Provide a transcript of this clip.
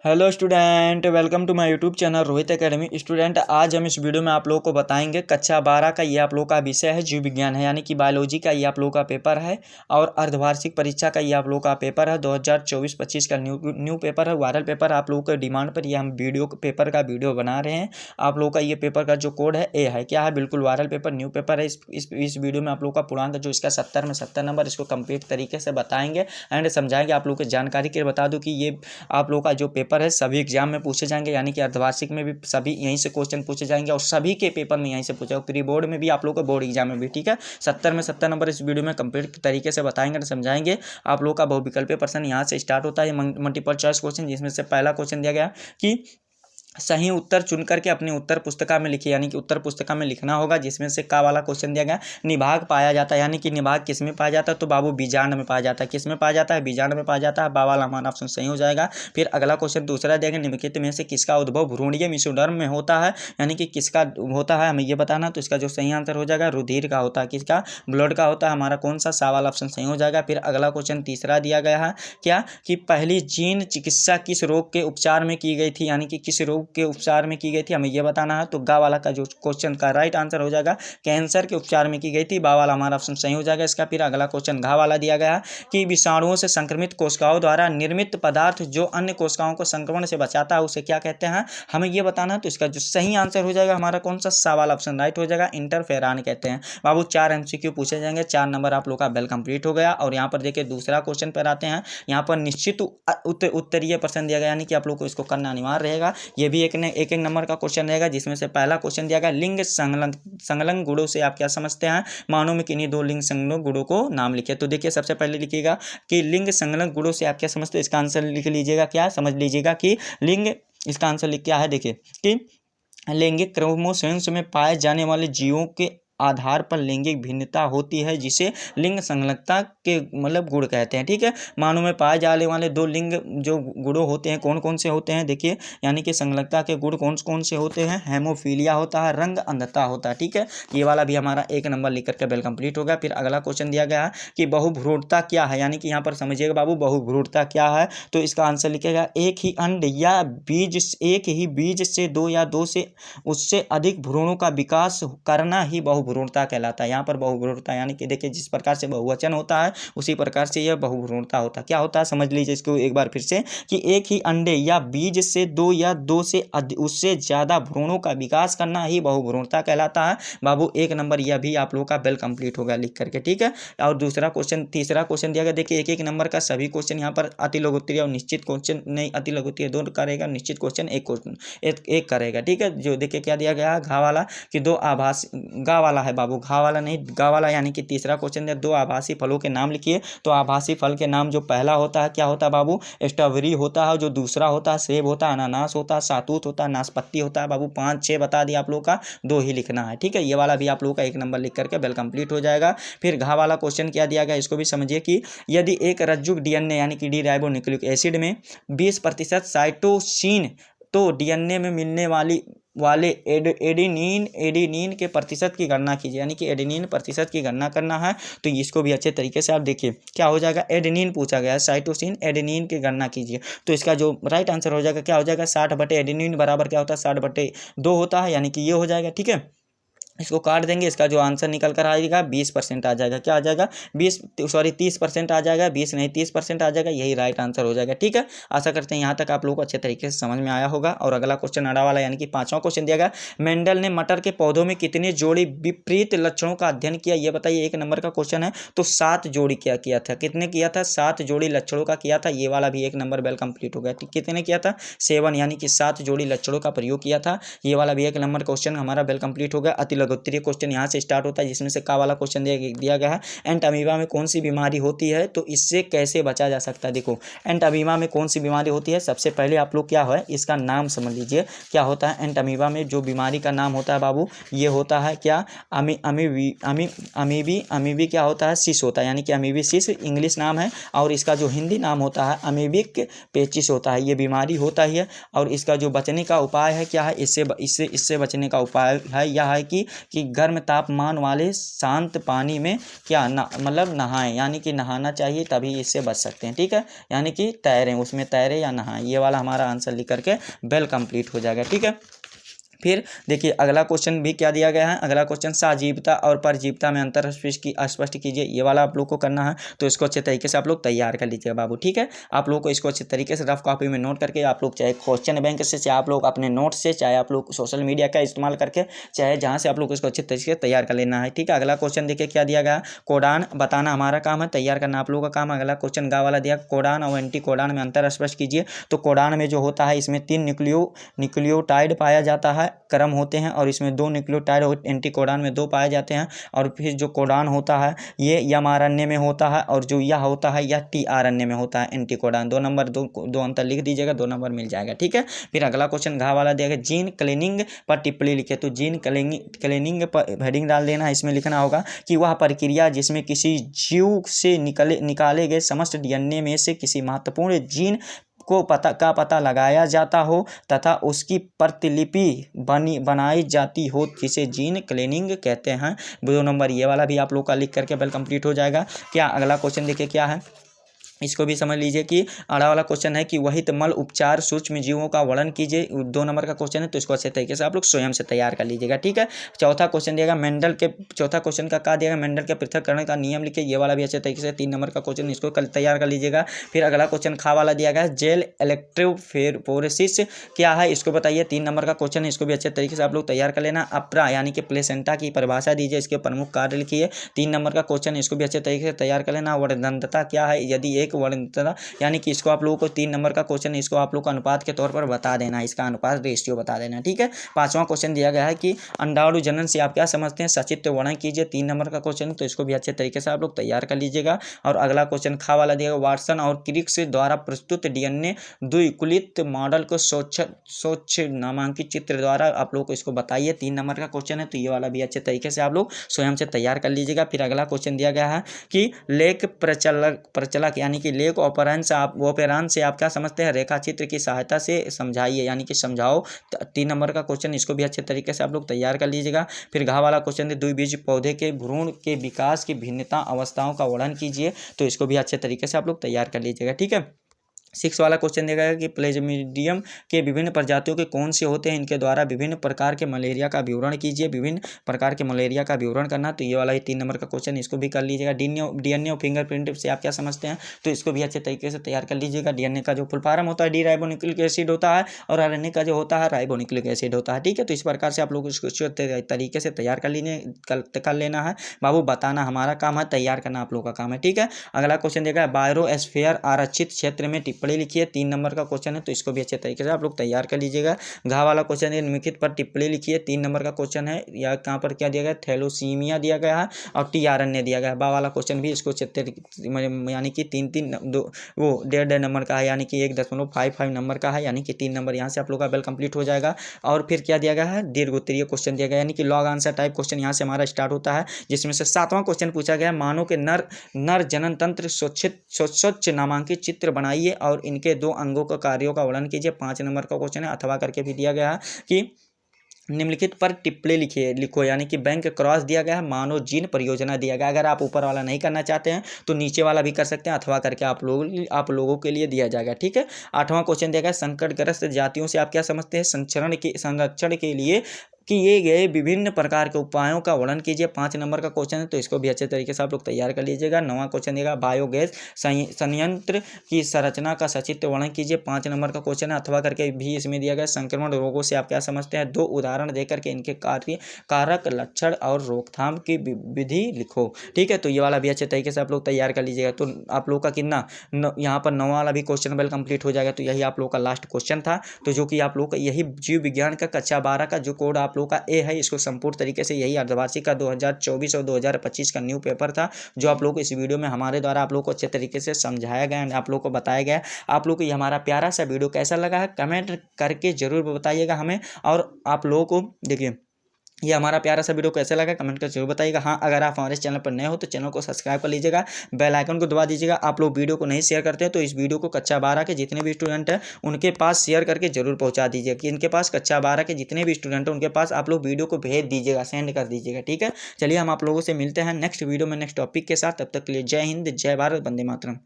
Hello student, welcome to my YouTube channel Rohit academy. Student, आज हम इस वीडियो में आप लोगों को बताएंगे कक्षा 12 का ये आप लोगों का विषय है जीव विज्ञान है, यानी कि बायोलॉजी का ये आप लोगों का पेपर है। और अर्धवार्षिक परीक्षा का ये आप लोगों का पेपर है 2024-25 का न्यू पेपर है, वायरल पेपर। आप लोगों के डिमांड पर ये हम पेपर का वीडियो बना रहे हैं। आप लोगों का ये पेपर का जो कोड है ए है, क्या है, बिल्कुल वायरल पेपर, न्यू पेपर है। इस वीडियो में आप लोगों का पूर्णांक जो इसका 70 में 70 नंबर, इसको कंप्लीट तरीके से बताएंगे एंड समझाएंगे। आप लोगों को जानकारी के लिए बता दूं कि ये आप लोगों का जो पेपर है सभी एग्जाम में पूछे जाएंगे, यानी कि अर्धवार्षिक में भी सभी यहीं से क्वेश्चन पूछे जाएंगे और सभी के पेपर में यहीं से पूछा, प्री बोर्ड में भी आप लोगों को, बोर्ड एग्जाम में भी। ठीक है, 70 में 70 नंबर इस वीडियो में कंप्लीट तरीके से बताएंगे और समझाएंगे। आप लोगों का बहुविकल्पीय प्रश्न यहाँ से स्टार्ट होता है, मल्टीपल चॉइस क्वेश्चन, जिसमें से पहला क्वेश्चन दिया गया कि सही उत्तर चुन करके अपनी उत्तर पुस्तिका में लिखिए, यानी कि उत्तर पुस्तिका में लिखना होगा। जिसमें से का वाला क्वेश्चन दिया गया, निभाग पाया जाता है, यानी कि निभाग किस में पाया जाता है, तो बाबू बीजांड में पाया जाता है। किस में पाया जाता है, बीजांड में पाया जाता है। बा वाला हमारा ऑप्शन सही हो जाएगा। फिर अगला क्वेश्चन दूसरा दिया गया, निम्नलिखित में से किसका उद्भव भ्रूणीय मेसोडर्म में होता है, यानी कि किसका होता है हमें ये बताना। तो इसका जो सही आंसर हो जाएगा रुधिर का होता है। किसका, ब्लड का होता है हमारा, कौन सा, सा वाला ऑप्शन सही हो जाएगा। फिर अगला क्वेश्चन तीसरा दिया गया है, क्या कि पहली जीन चिकित्सा किस रोग के उपचार में की गई थी, यानी कि किस रोग के उपचार में की गई थी हमें यह बताना है। तो गा वाला का जो क्वेश्चन का राइट आंसर हो जाएगा कैंसर के उपचार में की गई थी। बा वाला हमारा ऑप्शन सही हो जाएगा इसका। फिर अगला क्वेश्चन घा वाला दिया गया कि विषाणुओं से संक्रमित कोशिकाओं द्वारा निर्मित पदार्थ जो अन्य कोशिकाओं को संक्रमण से बचाता है उसे क्या कहते हैं, हमें यह बताना है। तो इसका जो सही आंसर हो जाएगा हमारा कौन सा, सा वाला ऑप्शन राइट हो जाएगा, इंटरफेरान कहते हैं। बाबू 4 MCQ पूछे जाएंगे, 4 नंबर आप लोग का बेल कंप्लीट हो गया। और यहाँ पर देखिए दूसरा क्वेश्चन पर आते हैं। यहाँ पर निश्चित उत्तरीय प्रश्न दिया गया, यानी कि आप लोग को इसको करना अनिवार्य रहेगा। ये भी एक नंबर का क्वेश्चन रहेगा, जिसमें से पहला क्वेश्चन दिया गया, लिंग संलग्न गुणों से आप क्या समझते हैं, मानो में किन्हीं दो लिंग संलग्न गुणों को नाम लिखिए। तो देखिए सबसे पहले लिखिएगा कि लिंग संलग्न गुणों से आप क्या समझते हैं, इसका आंसर लिख लीजिएगा, क्या समझ लीजिएगा कि लिंग, इसका आंसर लिख क्या है, देखिए कि लैंगिक क्रोमोसोम्स में पाए जाने वाले जीवों के आधार पर लैंगिक भिन्नता होती है, जिसे लिंग संलग्नता के मतलब गुण कहते हैं। ठीक है, मानव में पाए जाने वाले दो लिंग जो गुण होते हैं कौन कौन से होते हैं, देखिए यानी कि संलग्नता के गुण कौन कौन से होते हैं, हेमोफीलिया होता है, रंग अंधता होता है। ठीक है, ये वाला भी हमारा 1 नंबर लिख करके बेल कंप्लीट हो गया। फिर अगला क्वेश्चन दिया गया है कि बहुभ्रूणता क्या है, यानी कि यहाँ पर समझिएगा बाबू बहुभ्रूणता क्या है। तो इसका आंसर लिखेगा एक ही अंड या बीज, एक ही बीज से दो या दो से उससे अधिक भ्रूणों का विकास करना ही बहुभ्रूणता कहलाता है। यहाँ पर बहुभ्रूणता यानी कि देखिए जिस प्रकार से बहुवचन होता है उसी प्रकार से यह बहुभ्रूणता होता है। क्या होता है समझ लीजिए इसको एक बार फिर से, कि एक ही अंडे या बीज से दो या दो से उससे ज्यादा भ्रूणों का विकास करना ही बहुभ्रूणता कहलाता है। बाबू 1 नंबर यह भी आप लोगों का बेल कंप्लीट हो गया लिख करके। ठीक है, और दूसरा क्वेश्चन, तीसरा क्वेश्चन दिया गया, देखिए 1 नंबर का सभी क्वेश्चन यहाँ पर अति लघुत्तरीय और निश्चित क्वेश्चन नहीं, अति लघुत्तरीय 2 करेगा, निश्चित क्वेश्चन एक करेगा। ठीक है, जो देखिए क्या दिया गया घा वाला कि दो आभासी, गा वाला है बाबू, घा वाला नहीं गा वाला, यानी कि तीसरा क्वेश्चन दिया, दो आभासी फलों के नाम लिखिए। तो आभासी फल के नाम जो पहला होता है क्या होता है बाबू, स्ट्रॉबेरी होता है, जो दूसरा होता है सेब होता है, अनानास होता है, सातूत होता है, नाशपाती होता है। बाबू 5 6 बता दिया आप लोग का, 2 ही लिखना है। ठीक है, ये वाला भी आप लोग का 1 नंबर लिख करके बेल कंप्लीट हो जाएगा। फिर घा वाला क्वेश्चन क्या दिया गया, इसको भी समझिए कि यदि एक रज्जुक DNA यानी कि डीराइबोन्यूक्लिक एसिड में 20% साइटोसिन, तो DNA में मिलने वाले एडेनिन के प्रतिशत की गणना कीजिए, यानी कि एडेनिन प्रतिशत की गणना करना है। तो इसको भी अच्छे तरीके से आप देखिए क्या हो जाएगा, एडेनिन पूछा गया है, साइटोसिन एडेनिन की गणना कीजिए। तो इसका जो राइट आंसर हो जाएगा क्या हो जाएगा, 60 एडेनिन बराबर क्या होता है, 60/2 होता है, यानी कि ये हो जाएगा। ठीक है, इसको काट देंगे, इसका जो आंसर निकल कर आएगा 20% आ जाएगा। क्या आ जाएगा, 30% आ जाएगा, 20 नहीं 30% आ जाएगा, यही राइट आंसर हो जाएगा। ठीक है, आशा करते हैं यहाँ तक आप लोगों को अच्छे तरीके से समझ में आया होगा। और अगला क्वेश्चन अड़ा वाला, यानी कि 5वां क्वेश्चन दिया गया, मेंडल ने मटर के पौधों में कितने जोड़ी विपरीत लक्षणों का अध्ययन किया, ये बताइए। 1 नंबर का क्वेश्चन है, तो 7 जोड़ी क्या किया था, कितने किया था, 7 जोड़ी लक्षणों का किया था। ये वाला भी 1 नंबर बेल कंप्लीट हो गया। कितने किया था, 7, यानी कि 7 जोड़ी लक्षणों का प्रयोग किया था। ये वाला भी 1 नंबर क्वेश्चन हमारा बेल कंप्लीट हो गया। अति लघुत्तरीय क्वेश्चन यहाँ से स्टार्ट होता है, जिसमें से का वाला क्वेश्चन दिया गया है, एंटामीबा में कौन सी बीमारी होती है, तो इससे कैसे बचा जा सकता है। देखो एंटामीबा में कौन सी बीमारी होती है, सबसे पहले आप लोग क्या है इसका नाम समझ लीजिए। क्या होता है एंटामीबा में जो बीमारी का नाम होता है बाबू, ये होता है क्या, अमीबी क्या होता है, सिस होता है, यानी कि अमीबिसिस इंग्लिश नाम है। और इसका जो हिंदी नाम होता है अमीबिक पेचिस होता है। ये बीमारी होता ही है। और इसका जो बचने का उपाय है क्या है, इससे बचने का उपाय है यह है कि कि गर्म तापमान वाले शांत पानी में क्या मतलब नहाएं, यानी कि नहाना चाहिए, तभी इससे बच सकते हैं। ठीक है, यानी कि तैरें, उसमें तैरें या नहाएं। ये वाला हमारा आंसर लिख करके वेल कंप्लीट हो जाएगा। ठीक है, फिर देखिए अगला क्वेश्चन भी क्या दिया गया है। अगला क्वेश्चन सजीवता और परजीवता में अंतर स्पष्ट कीजिए। ये वाला आप लोग को करना है, तो इसको अच्छे तरीके से आप लोग तैयार कर लीजिएगा बाबू। ठीक है, आप लोग को इसको अच्छे तरीके से रफ कॉपी में नोट करके आप लोग चाहे क्वेश्चन बैंक से, चाहे आप लोग अपने नोट से, चाहे आप लोग सोशल मीडिया का इस्तेमाल करके, चाहे जहाँ से आप लोग इसको अच्छे तरीके से तैयार कर लेना है। ठीक है, अगला क्वेश्चन देखिए क्या दिया गया। कोडान बताना हमारा काम है, तैयार करना आप लोगों का काम है। अगला क्वेश्चन गा वाला दिया, कोडान और एंटी कोडान में अंतर स्पष्ट कीजिए। तो कोडान में जो होता है इसमें 3 न्यूक्लियोटाइड पाया जाता है, क्रम होते हैं, और इसमें 2 न्यूक्लियोटाइड और एंटी कोडान में 2 पाए जाते हैं। और फिर जो कोडान होता है ये यमआरएनए में होता है, और जो यह होता है यह टीआरएनए में होता है। एंटी कोडान 2 नंबर, दो अंतर लिख दीजिएगा, 2 नंबर मिल जाएगा। ठीक है, फिर अगला क्वेश्चन घा वाला दिया गया, जीन क्लीनिंग पर टिप्पणी लिखे। तो जीन क्लीनिंग पर हेडिंग डाल देना है। इसमें लिखना होगा कि वह प्रक्रिया जिसमें किसी जीव से निकाले गए समस्त डीएनए में से किसी महत्वपूर्ण जीन को पता लगाया जाता हो तथा उसकी प्रतिलिपि बनाई जाती हो, जिसे जीन क्लीनिंग कहते हैं। 2 नंबर ये वाला भी आप लोग का लिख करके वेल कंप्लीट हो जाएगा। क्या अगला क्वेश्चन देखिए क्या है, इसको भी समझ लीजिए कि अड़ा वाला क्वेश्चन है कि वहित मल उपचार सूक्ष्म जीवों का वर्णन कीजिए। 2 नंबर का क्वेश्चन है, तो इसको अच्छे तरीके से आप लोग स्वयं से तैयार कर लीजिएगा। ठीक है, चौथा क्वेश्चन दिएगा मेंडल के, चौथा क्वेश्चन का क्या दिएगा, मेंडल के पृथक्करण का नियम लिखिए। ये वाला भी अच्छे तरीके से 3 नंबर का क्वेश्चन, इसको तैयार कर लीजिएगा। फिर अगला क्वेश्चन खा वाला दिया गया, जेल इलेक्ट्रोफोरेसिस क्या है, इसको बताइए। 3 नंबर का क्वेश्चन है, इसको भी अच्छे तरीके से आप लोग तैयार कर लेना। अपरा यानी कि प्लेसेंटा की परिभाषा दीजिए, इसके प्रमुख कार्य लिखिए। 3 नंबर का क्वेश्चन, इसको भी अच्छे तरीके से तैयार कर लेना। वर्णनता क्या है, यदि एक वर्णनता, यानी कि इसको आप लोगों को 3 नंबर का क्वेश्चन, इसको आप लोग को अनुपात के तौर पर बता देना है, इसका अनुपात रेशियो बता देना है। ठीक है, 5वां क्वेश्चन दिया गया है कि अंडाणु जनन से आप क्या समझते हैं, सचित्र वर्णन कीजिए। 3 नंबर का क्वेश्चन, तो इसको भी अच्छे तरीके से आप लोग तैयार कर लीजिएगा। और अगला क्वेश्चन खा वाला दिया गया, वाटसन और क्रिक्स द्वारा प्रस्तुत डीएनए द्विकुलित मॉडल को स्वच्छ नामांकित चित्र द्वारा आप लोग को इसको बताइए। 3 नंबर का क्वेश्चन है, तो ये वाला भी अच्छे तरीके से आप लोग स्वयं से तैयार कर लीजिएगा। फिर अगला क्वेश्चन दिया गया है कि लेख प्रचलक यानी कि लेख ऑपरेंस से आप क्या समझते हैं, रेखा चित्र की सहायता से समझाइए, यानी कि समझाओ। 3 नंबर का क्वेश्चन, इसको भी अच्छे तरीके से आप लोग तैयार कर लीजिएगा। फिर घा वाला क्वेश्चन है, द्विबीज पौधे के भ्रूण के विकास की भिन्नता अवस्थाओं का वर्णन कीजिए। तो इसको भी अच्छे तरीके से आप लोग तैयार कर लीजिएगा। ठीक है, 6 वाला क्वेश्चन देगा कि प्लेज्मोडियम के विभिन्न प्रजातियों के कौन से होते हैं, इनके द्वारा विभिन्न प्रकार के मलेरिया का विवरण कीजिए। विभिन्न प्रकार के मलेरिया का विवरण करना, तो ये वाला ही 3 नंबर का क्वेश्चन, इसको भी कर लीजिएगा। डीएनए और फिंगरप्रिंट से आप क्या समझते हैं, तो इसको भी अच्छे तरीके से तैयार कर लीजिएगा। डीएनए का जो फुल फॉर्म होता है डी राइबोन्यूक्लिक एसिड होता है, और आरएनए का जो होता है राइबोन्यूक्लिक एसिड होता है। ठीक है, तो इस प्रकार से आप लोग इसको तरीके से तैयार कर लेना है बाबू। बताना हमारा काम है, तैयार करना आप लोग का काम है। ठीक है, अगला क्वेश्चन देगा बायोस्फीयर आरक्षित क्षेत्र में टिप्पणी लिखिए। 3 नंबर का क्वेश्चन है, तो इसको भी अच्छे तरीके से आप लोग तैयार कर लीजिएगा। घा वाला क्वेश्चन है, निम्नलिखित पर टिप्पणी लिखिए। 3 नंबर का क्वेश्चन है, या कहाँ पर क्या दिया गया, थैलोसीमिया दिया गया है और टीआरएनए दिया गया है। बा वाला क्वेश्चन भी इसको यानी कि 1.5 नंबर का है, यानी कि 1.55 नंबर का है, यानी कि 3 नंबर यहाँ से आप लोग का वेल कंप्लीट हो जाएगा। और फिर क्या दिया गया है, दीर्घ उत्तरीय क्वेश्चन दिया गया, यानी कि लॉग आंसर टाइप क्वेश्चन यहाँ से हमारा स्टार्ट होता है, जिसमें से 7वां क्वेश्चन पूछा गया है, मानव के नर जनन तंत्र स्वच्छ नामांकित चित्र बनाइए और इनके 2 अंगों का कार्यों का वर्णन कीजिए। 5 नंबर का क्वेश्चन है, अथवा करके भी दिया गया है कि निम्नलिखित पर टिप्पणी लिखो, यानी कि बैंक क्रॉस दिया गया है, मानव जीन परियोजना दिया गया। अगर आप ऊपर वाला नहीं करना चाहते हैं तो नीचे वाला भी कर सकते हैं, अथवा करके आप लोगों के लिए दिया जाएगा। ठीक है, 8वां क्वेश्चन दिया गया, संकटग्रस्त जातियों से आप क्या समझते हैं, संरक्षण के लिए किए गए विभिन्न प्रकार के उपायों का वर्णन कीजिए। 5 नंबर का क्वेश्चन है, तो इसको भी अच्छे तरीके से आप लोग तैयार कर लीजिएगा। 9वां क्वेश्चन देगा, बायोगैस संयंत्र की संरचना का सचित्र वर्णन कीजिए। 5 नंबर का क्वेश्चन है, अथवा करके भी इसमें दिया गया। संक्रमण रोगों से आप क्या समझते हैं, 2 उदाहरण देकर के इनके कारक लक्षण और रोकथाम की विधि लिखो। ठीक है, तो ये वाला भी अच्छे तरीके से आप लोग तैयार कर लीजिएगा। तो आप लोग का कितना यहाँ पर 9वां वाला भी क्वेश्चन वेल कंप्लीट हो जाएगा। तो यही आप लोग का लास्ट क्वेश्चन था, तो जो कि आप लोग का यही जीव विज्ञान का कक्षा 12 का जो कोड आप लोग का ए है, इसको संपूर्ण तरीके से यही अर्धवार्षिक का 2024 और 2025 का न्यू पेपर था, जो आप लोग को इस वीडियो में हमारे द्वारा आप लोग को अच्छे तरीके से समझाया गया, आप लोग को बताया गया। आप लोग को ये हमारा प्यारा सा वीडियो कैसा लगा है, कमेंट करके जरूर बताइएगा हमें। और आप लोगों को देखिए ये हमारा प्यारा सा वीडियो कैसा लगा कमेंट कर जरूर बताइएगा। हाँ, अगर आप हमारे चैनल पर नए हो तो चैनल को सब्सक्राइब कर लीजिएगा, बेल आइकन को दबा दीजिएगा। आप लोग वीडियो को नहीं शेयर करते हैं तो इस वीडियो को कक्षा 12 के जितने भी स्टूडेंट हैं उनके पास शेयर करके जरूर पहुँचा दीजिएगा, कि इनके पास कक्षा 12 के जितने भी स्टूडेंट हैं उनके पास आप लोग वीडियो को भेज दीजिएगा, सेंड कर दीजिएगा। ठीक है, चलिए हम आप लोगों से मिलते हैं नेक्स्ट वीडियो में नेक्स्ट टॉपिक के साथ। तब तक के लिए जय हिंद, जय भारत, वंदे मातरम।